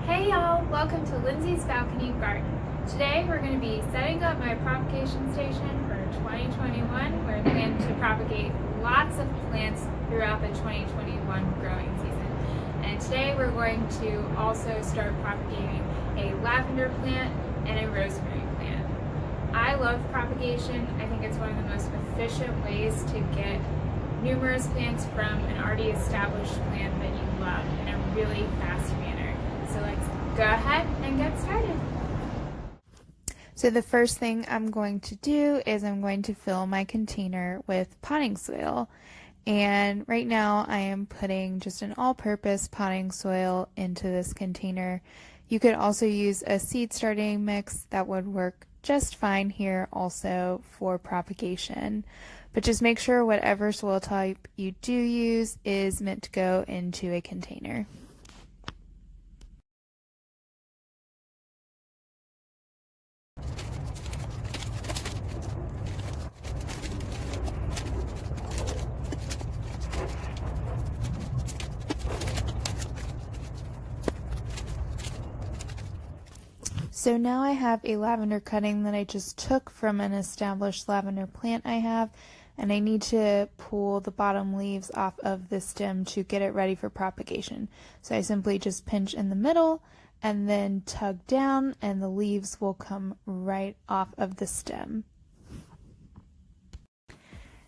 Hey y'all, welcome to Lindsay's Balcony Garden. Today we're going to be setting up my propagation station for 2021. We're planning to propagate lots of plants throughout the 2021 growing season. And today we're going to also start propagating a lavender plant and a rosemary plant. I love propagation. I think it's one of the most efficient ways to get numerous plants from an already established plant that you love in a really fast manner. So let's go ahead and get started. So the first thing I'm going to do is I'm going to fill my container with potting soil. And right now I am putting just an all-purpose potting soil into this container. You could also use a seed starting mix that would work just fine here also for propagation. But just make sure whatever soil type you do use is meant to go into a container. So now I have a lavender cutting that I just took from an established lavender plant I have, and I need to pull the bottom leaves off of the stem to get it ready for propagation. So I simply just pinch in the middle and then tug down, and the leaves will come right off of the stem.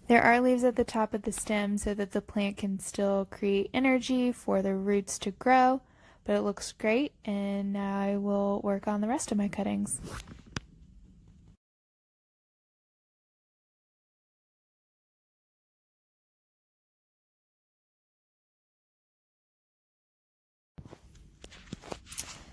There are leaves at the top of the stem so that the plant can still create energy for the roots to grow. But it looks great, and now I will work on the rest of my cuttings.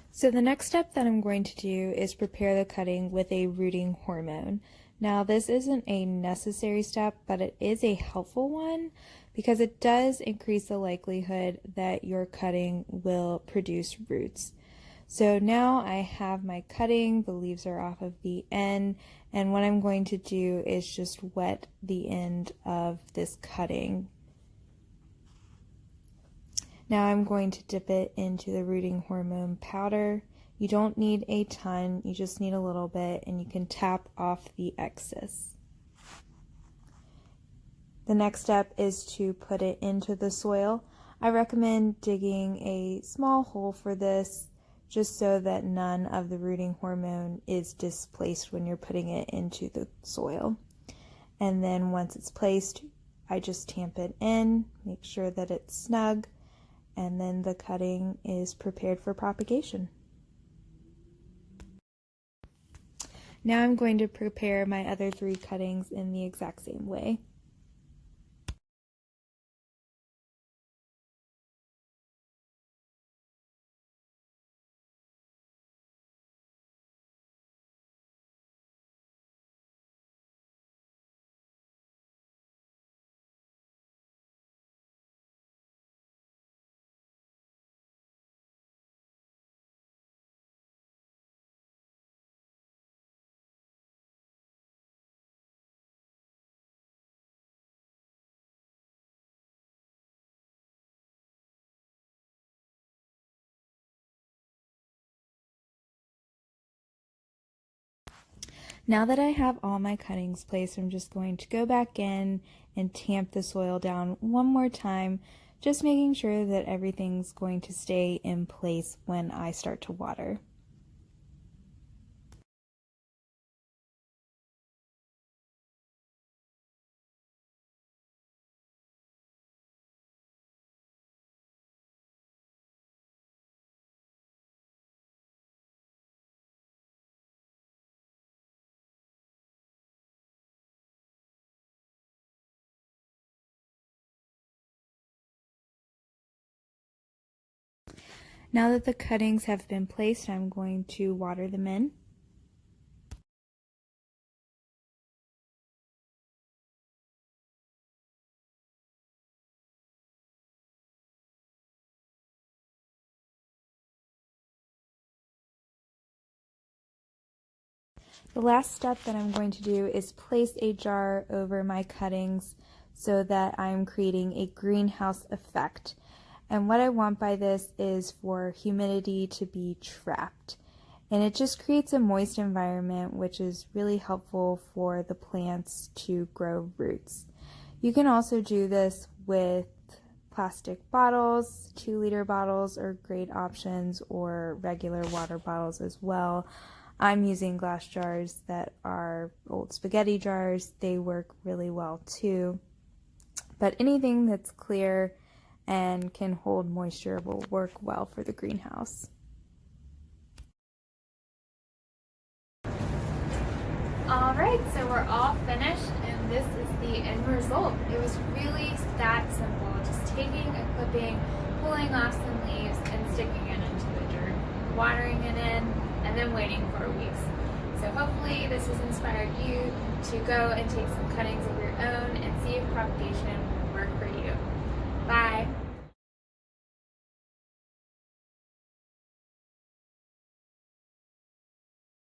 So the next step that I'm going to do is prepare the cutting with a rooting hormone. Now this isn't a necessary step, but it is a helpful one because it does increase the likelihood that your cutting will produce roots. So now I have my cutting, the leaves are off of the end, and what I'm going to do is just wet the end of this cutting. Now I'm going to dip it into the rooting hormone powder. You don't need a ton, you just need a little bit, and you can tap off the excess. The next step is to put it into the soil. I recommend digging a small hole for this just so that none of the rooting hormone is displaced when you're putting it into the soil. And then once it's placed, I just tamp it in, make sure that it's snug, and then the cutting is prepared for propagation. Now I'm going to prepare my other 3 cuttings in the exact same way. Now that I have all my cuttings placed, I'm just going to go back in and tamp the soil down one more time, just making sure that everything's going to stay in place when I start to water. Now that the cuttings have been placed, I'm going to water them in. The last step that I'm going to do is place a jar over my cuttings so that I'm creating a greenhouse effect. And what I want by this is for humidity to be trapped. And it just creates a moist environment, which is really helpful for the plants to grow roots. You can also do this with plastic bottles. 2-liter bottles are great options, or regular water bottles as well. I'm using glass jars that are old spaghetti jars. They work really well too. But anything that's clear and can hold moisture will work well for the greenhouse. Alright, so we're all finished, and this is the end result. It was really that simple, just taking a clipping, pulling off some leaves, and sticking it into the dirt, watering it in, and then waiting for weeks. So hopefully this has inspired you to go and take some cuttings of your own and see if propagation